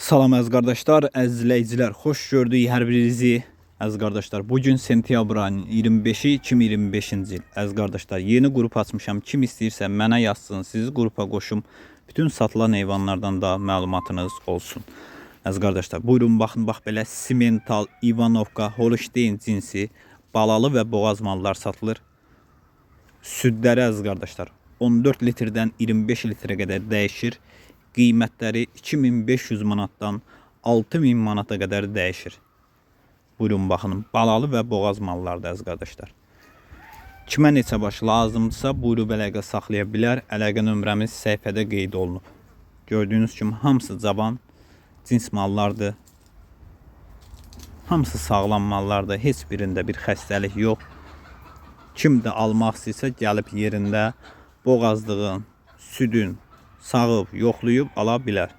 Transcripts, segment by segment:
Salam əziz qardaşlar, əziz izləyicilər, xoş gördük hər birinizi. Əziz qardaşlar, bugün sentyabr ayının 25-i 2025-ci il. Əziz qardaşlar, yeni qrup açmışam. Kim istəyirsə mənə yazsın, sizi qrupa qoşum. Bütün satılan heyvanlardan da məlumatınız olsun. Əziz qardaşlar, buyurun baxın, bax belə simental, Ivanovka, Holstein cinsi balalı və boğaz mallar satılır. Südləri əziz qardaşlar 14 litrdən 25 litrə qədər dəyişir. Qiymətləri 2500 manatdan 6000 manata qədər dəyişir. Buyurun baxın, balalı və boğaz mallardır əziz qardaşlar. Kimə neçə baş lazımdırsa buyurub əlaqə saxlaya bilər. Əlaqə nömrəmiz səhifədə qeyd olunub. Gördüyünüz kimi hamısı cavan cins mallardır. Hamısı sağlam mallardır. Heç birində bir xəstəlik yox. Kim də almaq istəyirsə gəlib yerində boğazlığın, südün sağıb, yoxlayıb ala bilər.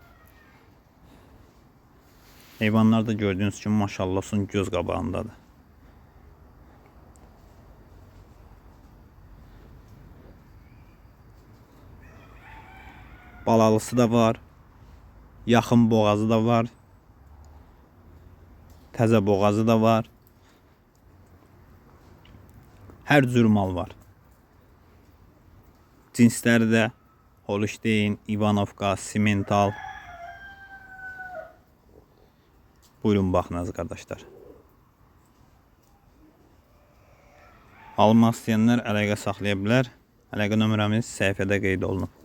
Heyvanlar da gördüyünüz kimi maşallah olsun göz qabağındadır. Balalısı da var. Yaxın boğazı da var. Təzə boğazı da var. Hər cür mal var. Cinsləri də Holstein, Ivanovka, simental. Buyurun baxın əziz qardaşlar. Almaq istəyənlər əlaqə saxlaya bilər. Əlaqə nömrəmiz səhifədə qeyd olunub.